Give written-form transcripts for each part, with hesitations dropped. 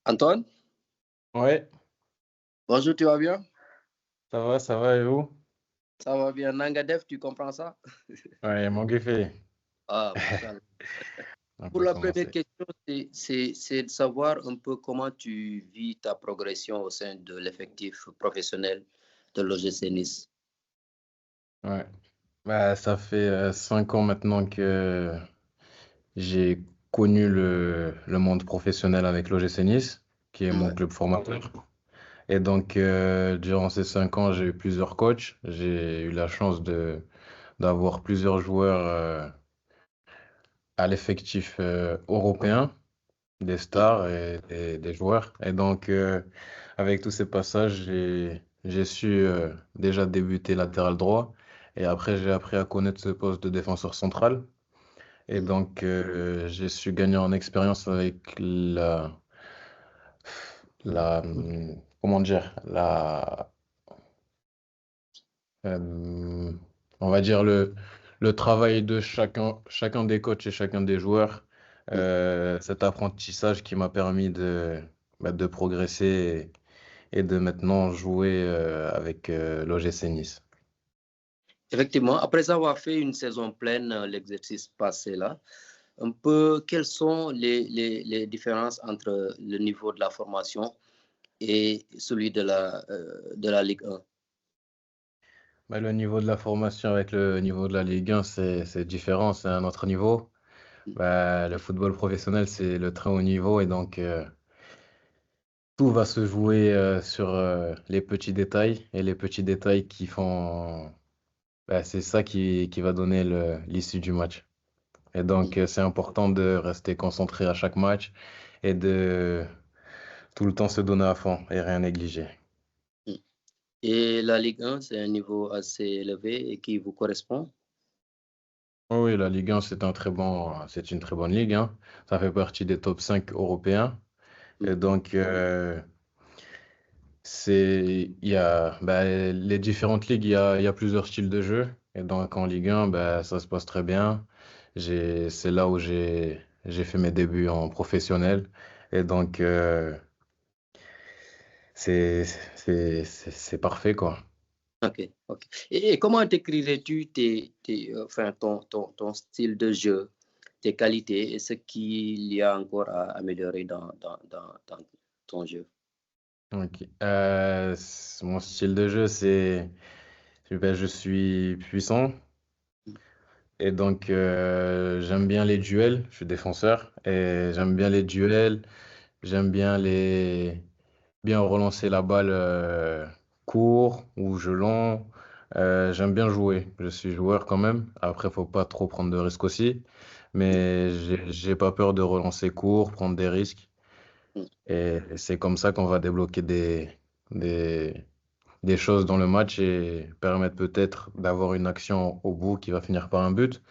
Antoine, Ouais, bonjour, tu vas bien? ça va et vous? Ça va bien. Nangadev, tu comprends ça? Ouais, mon fait. Ah, machallah. On Pour peut la première commencer. question, c'est de savoir un peu comment tu vis ta progression au sein de l'effectif professionnel de l'OGC Nice. Ouais. Bah, ça fait 5 ans maintenant que j'ai connu le monde professionnel avec l'OGC Nice, qui est mon Ouais. club formateur. Et donc, durant ces 5 ans, j'ai eu plusieurs coachs. J'ai eu la chance d'avoir plusieurs joueurs à l'effectif européen, des Mhm. stars et des joueurs. Et donc, avec tous ces passages, j'ai su déjà débuter latéral droit. Et après, j'ai appris à connaître ce poste de défenseur central. Et Mhm. donc, j'ai su gagner en expérience avec comment dire, euh, on va dire le travail de chacun des coachs et chacun des joueurs. Cet apprentissage qui m'a permis de progresser et de maintenant jouer avec l'OGC Nice. Effectivement, après avoir fait une saison pleine, l'exercice passé là, un peu quelles sont les différences entre le niveau de la formation et celui de la Ligue 1? Bah, le niveau de la formation avec le niveau de la Ligue 1, c'est différent, c'est un autre niveau. Bah, le football professionnel, c'est le très haut niveau et donc tout va se jouer sur les petits détails et les petits détails qui font, bah, c'est ça qui va donner l'issue du match. Et donc, c'est important de rester concentré à chaque match et de tout le temps se donner à fond et rien négliger. Mhm. Et la Ligue 1, c'est un niveau assez élevé et qui vous correspond. Oh oui, la Ligue 1, c'est une très bonne ligue, hein. Ça fait partie des top 5 européens. Et Mhm. donc, il y a, bah, les différentes ligues, il y a plusieurs styles de jeu. Et donc, en Ligue 1, bah, ça se passe très bien. C'est là où j'ai fait mes débuts en professionnel. Et donc, c'est parfait, quoi. Ok, ok. Et comment décrirais-tu enfin, ton style de jeu, tes qualités et ce qu'il y a encore à améliorer dans ton jeu? Ok. Mon style de jeu, ben, je suis puissant et donc j'aime bien les duels. Je suis défenseur et j'aime bien les duels. J'aime bien relancer la balle court ou je long. J'aime bien jouer. Je suis joueur quand même. Après, faut pas trop prendre de risques aussi, Mm, mais j'ai pas peur de relancer court, prendre des risques. mm. Et c'est comme ça qu'on va débloquer des, des choses dans le match et permettre peut-être d'avoir une action au bout qui va finir par un but.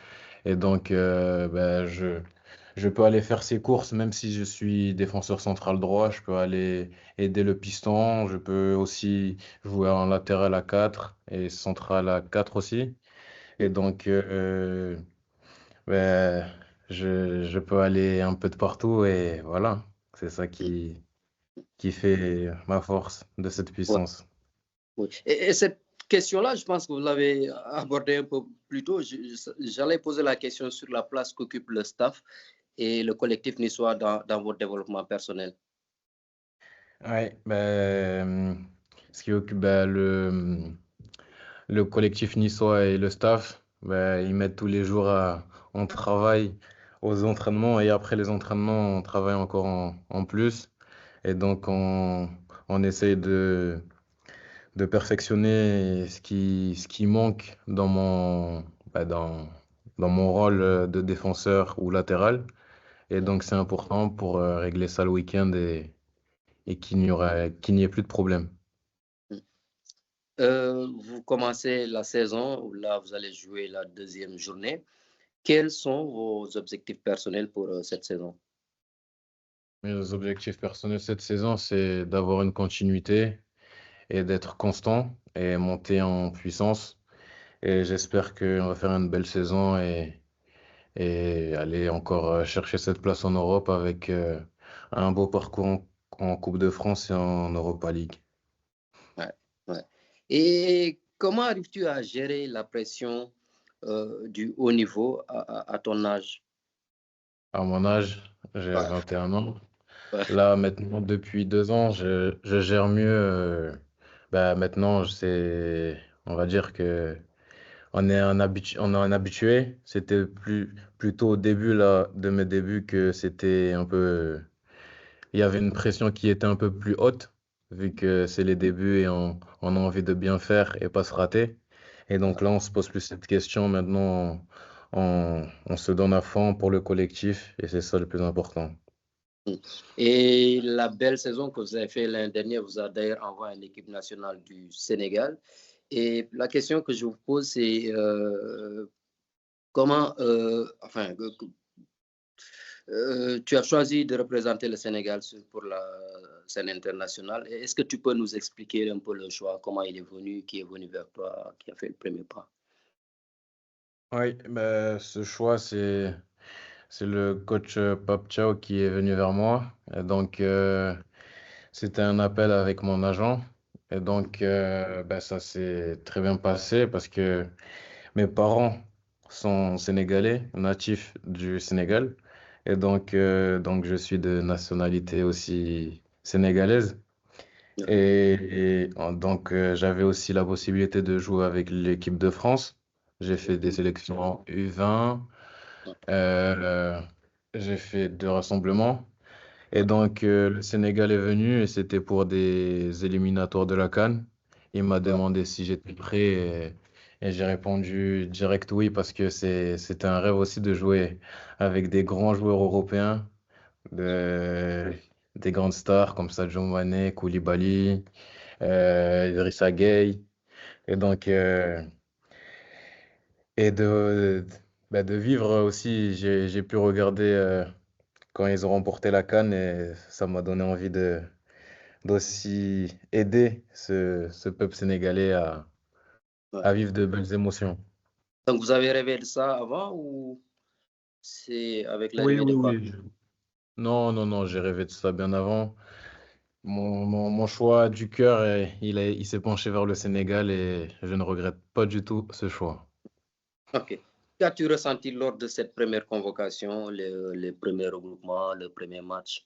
Et donc, ben, je peux aller faire ces courses même si je suis défenseur central droit. Je peux aller aider le piston. Je peux aussi jouer en latéral à 4 et central à 4 aussi. Et donc, ben, je peux aller un peu de partout et voilà. C'est ça qui fait ma force de cette Ouais, puissance. ouais. Et cette question-là, je pense que vous l'avez abordée un peu plus tôt. J'allais poser la question sur la place qu'occupe le staff et le collectif niçois dans votre développement personnel. Ouais, ben, ce qui occupe ben, le collectif niçois et le staff, ben, ils mettent tous les jours on travaille aux entraînements et après les entraînements, on travaille encore en plus. Et donc, on essaye de perfectionner ce qui manque ben, dans mon rôle de défenseur ou latéral. Et donc, c'est important pour régler ça le week-end et qu'il n'y ait plus de problème. Vous commencez la saison, là vous allez jouer la deuxième journée. Quels sont vos objectifs personnels pour cette saison? Mes objectifs personnels cette saison, c'est d'avoir une continuité et d'être constant et monter en puissance. Et j'espère qu'on va faire une belle saison et aller encore chercher cette place en Europe avec un beau parcours en Coupe de France et en Europa League. Ouais, ouais. Et comment arrives-tu à gérer la pression du haut niveau à ton âge? À mon âge, j'ai Ouais, 21 ans. ouais, Là, maintenant, depuis 2 ans, je gère mieux. Maintenant, on va dire que on est un habitué. C'était plutôt au début là, de mes débuts que c'était un peu. Il y avait une pression qui était un peu plus haute, vu que c'est les débuts et on a envie de bien faire et pas se rater. Et donc là, on se pose plus cette question. Maintenant, on se donne à fond pour le collectif et c'est ça le plus important. mm. Et la belle saison que vous avez fait l'année dernière vous a d'ailleurs envoyé en équipe nationale du Sénégal. Et la question que je vous pose, c'est comment, tu as choisi de représenter le Sénégal pour la scène internationale. Est-ce que tu peux nous expliquer un peu le choix, comment il est venu, qui est venu vers toi, qui a fait le premier pas? Oui, ce choix, c'est le coach Pap Chow qui est venu vers moi. Et donc, c'était un appel avec mon agent. Et donc, ça s'est très bien passé parce que mes parents sont sénégalais, natifs du Sénégal. Et donc je suis de nationalité aussi sénégalaise. Donc, j'avais aussi la possibilité de jouer avec l'équipe de France. J'ai fait des sélections U20. euh, j'ai fait 2 rassemblements. Et donc, le Sénégal est venu et c'était pour des éliminatoires de la CAN. Il m'a Ouais, demandé si j'étais prêt et j'ai répondu direct oui parce que c'était un rêve aussi de jouer avec des grands joueurs européens, de- des grandes stars comme Sadio Mané, Koulibaly, Idrissa Gueye. Et donc, et de vivre aussi, j'ai pu regarder quand ils ont remporté la CAN et ça m'a donné envie d'aussi aider ce peuple sénégalais ouais. à vivre de belles émotions. Donc, vous avez rêvé de ça avant ou c'est avec Oui, l'arrivée oui, de Pape? oui. Non, non, non, j'ai rêvé de ça bien avant. Mon choix du cœur, il s'est penché vers le Sénégal et je ne regrette pas du tout ce choix. Ok. Qu'as-tu ressenti lors de cette première convocation, les premiers regroupements, le premier match?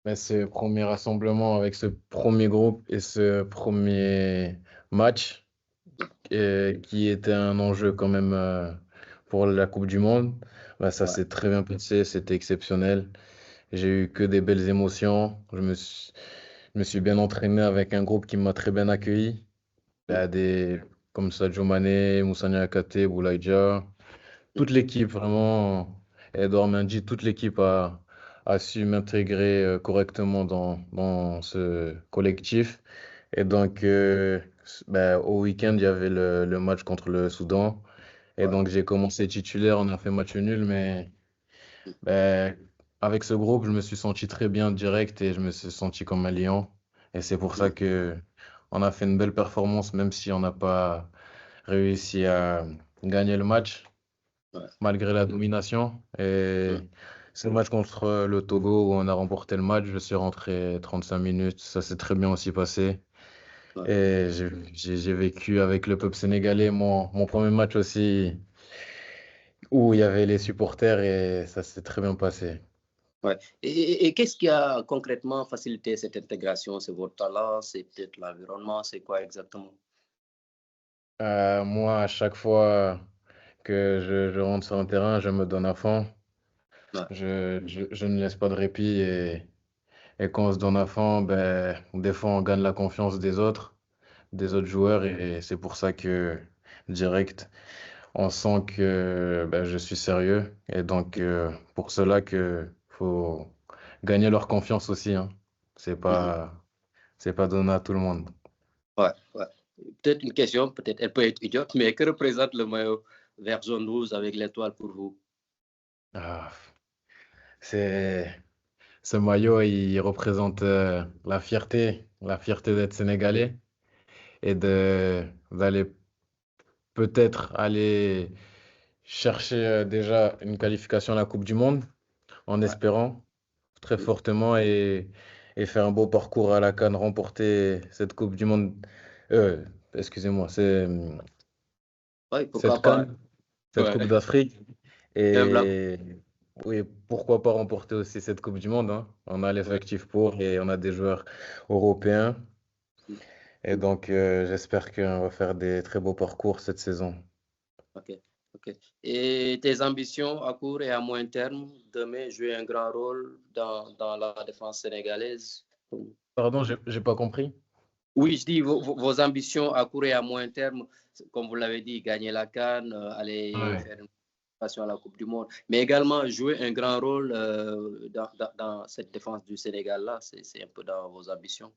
Mais ce premier rassemblement avec ce premier groupe et ce premier match, qui était un enjeu quand même pour la Coupe du Monde, ça Ouais, s'est très bien passé, c'était exceptionnel. J'ai eu que des belles émotions. Je me suis bien entraîné avec un groupe qui m'a très bien accueilli. mm, Des, comme Sadio Mané, Moussa Niakhaté, Boulaye Dia. mm, Toute l'équipe, vraiment, Edouard Mendy, toute l'équipe a su m'intégrer correctement dans ce collectif. Et donc, au week-end, il y avait le match contre le Soudan. Et ouais, donc, j'ai commencé titulaire, on a fait match nul, mais mm, ben, avec ce groupe, je me suis senti très bien direct et je me suis senti comme un lion. Et c'est pour ça mm, que on a fait une belle performance, même si on n'a pas réussi à gagner le match, ouais, malgré la domination. Et mm, ce match contre le Togo où on a remporté le match, je suis rentré 35 minutes. Ça s'est très bien aussi passé. ouais. Et j'ai vécu avec le peuple sénégalais mon premier match aussi, où il y avait les supporters et ça s'est très bien passé. Ouais. Et qu'est-ce qui a concrètement facilité cette intégration? C'est votre talent, c'est peut-être l'environnement, c'est quoi exactement? Moi, à chaque fois que je rentre sur un terrain, je me donne à fond. Ouais, Je ne laisse pas de répit et quand on se donne à fond, des fois, on gagne la confiance des autres joueurs et c'est pour ça que direct, on sent que je suis sérieux et donc pour cela que faut gagner leur confiance aussi, hein. C'est mhm, pas, c'est pas donné à tout le monde. ouais, ouais. Peut-être une question, peut-être elle peut être idiote, mais que représente le maillot vert jaune rouge avec l'étoile pour vous? Ah, c'est Ce maillot, il représente la fierté d'être sénégalais et d'aller peut-être aller chercher déjà une qualification à la Coupe du Monde en Ouais, espérant, très fortement et faire un beau parcours à la CAN, remporter cette Coupe du Monde. Euh, excusez-moi, Oui, cette pourquoi pas. CAN, cette Ouais. Coupe d'Afrique. Même là. Et oui, pourquoi pas remporter aussi cette Coupe du Monde, hein. On a Ouais. l'effectif pour et on a des joueurs européens. Et donc, j'espère qu'on va faire des très beaux parcours cette saison. Ok. Ok. Et tes ambitions à court et à moyen terme, demain, jouer un grand rôle dans la défense sénégalaise? Pardon, j'ai pas compris. Oui, je dis vos ambitions à court et à moyen terme, comme vous l'avez dit, gagner la CAN, aller Ouais. faire une participation à la Coupe du Monde, mais également jouer un grand rôle dans cette défense du Sénégal-là. C'est un peu dans vos ambitions.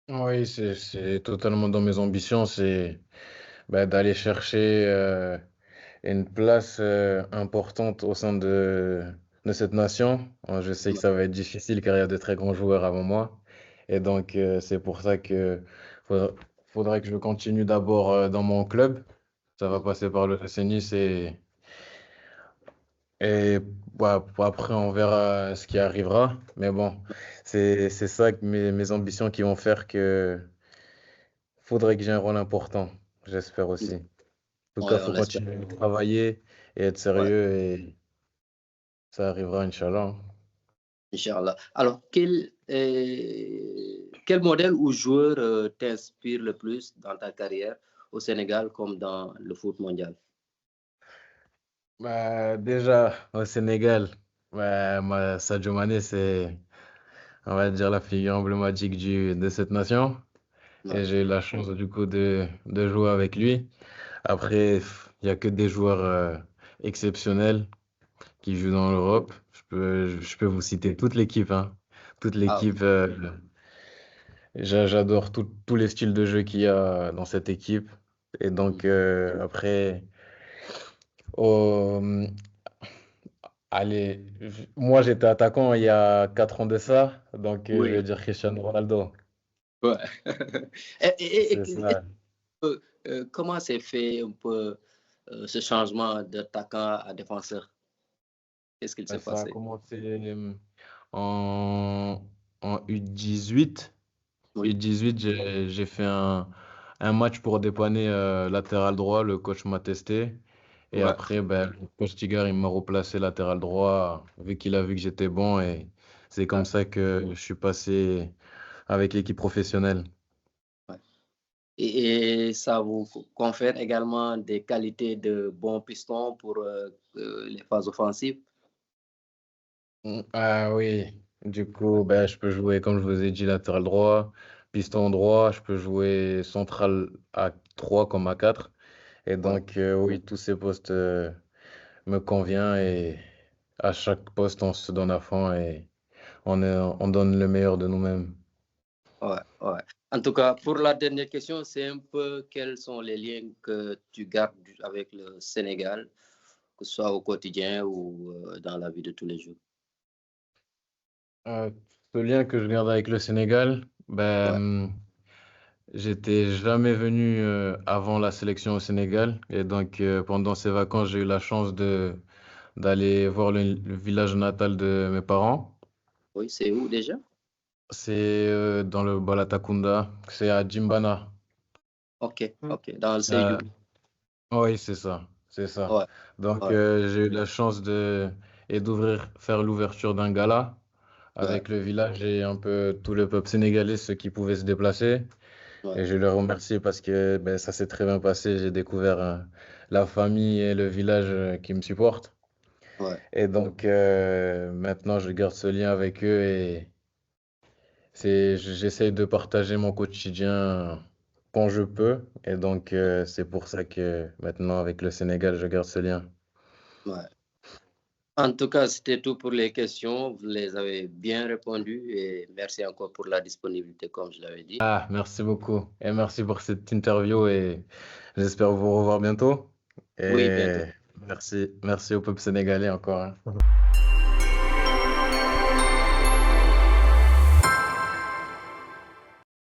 Oui, c'est totalement dans mes ambitions, c'est d'aller chercher une place importante au sein de cette nation. Je sais que Ouais. ça va être difficile car il y a de très grands joueurs avant moi. Et donc, c'est pour ça que faudra- faudrait que je continue d'abord dans mon club. Ça va Mm. passer par le FC Nice et après, on verra ce qui arrivera. Mais bon, c'est ça que mes ambitions qui vont faire que faudrait que j'ai un rôle important. J'espère aussi. En tout cas, Ouais, il on faut l'espère. continuer de travailler et être Ouais, sérieux et ça arrivera, Inch'Allah. Inch'Allah. Alors, quel modèle ou joueur t'inspire le plus dans ta carrière au Sénégal comme dans le foot mondial? Déjà, au Sénégal, Sadio Mané, c'est, on va dire, la figure emblématique de cette nation. Et Ouais. j'ai eu la chance, du coup, de jouer avec lui. Après, il n'y a que des joueurs exceptionnels qui jouent dans l'Europe. Je peux vous citer toute l'équipe, hein. Toute Ah, l'équipe. J'adore tous les styles de jeu qu'il y a dans cette équipe. Et donc, après, au- allez, moi j'étais attaquant il y a 4 ans de ça. Donc, je oui. vais dire Cristiano Ronaldo. Ouais. C'est ça. Comment s'est fait un peu ce changement d'attaquant à défenseur? Qu'est-ce qu'il s'est Ça a passé? commencé en, en U18. Oui, U18, j'ai fait un match pour dépanner latéral droit. Le coach m'a testé. Et ouais, après, le coach Tigard, il m'a replacé latéral droit, vu qu'il a vu que j'étais bon. Et c'est comme ouais, ça que je suis passé avec l'équipe professionnelle. ouais. Et ça vous confère également des qualités de bon piston pour les phases offensives? Ah oui, du coup, je peux jouer, comme je vous ai dit, latéral droit, piston droit, je peux jouer central à 3 comme à 4. Et Ouais, donc, oui, tous ces postes me conviennent et à chaque poste, on se donne à fond et on donne le meilleur de nous-mêmes. ouais, ouais. En tout cas, pour la dernière question, c'est un peu quels sont les liens que tu gardes avec le Sénégal, que ce soit au quotidien ou dans la vie de tous les jours? Euh, Ce lien que je garde avec le Sénégal, Ouais, j'étais jamais venu avant la sélection au Sénégal et donc pendant ces vacances, j'ai eu la chance d'aller voir le village natal de mes parents. oui, c'est où déjà? C'est dans le Balatakunda, c'est à Djimbana. Ok, ok, dans le Euh, Sédhiou. oui, c'est ça, c'est ça. Ouais, Donc ouais, j'ai eu la chance faire l'ouverture d'un gala ouais, avec le village et un peu tout le peuple sénégalais, ceux qui pouvaient se déplacer. ouais, Et je les remercie parce que ça s'est très bien passé. J'ai découvert la famille et le village qui me supportent. ouais, Et donc maintenant, je garde ce lien avec eux et j'essaie de partager mon quotidien quand je peux. Et donc c'est pour ça que maintenant, avec le Sénégal, je garde ce lien. ouais. En tout cas, c'était tout pour les questions. Vous les avez bien répondu et merci encore pour la disponibilité, comme je l'avais dit. Ah, merci beaucoup. Et merci pour cette interview et j'espère vous revoir bientôt. Oui, Et bientôt. merci au peuple sénégalais encore, hein.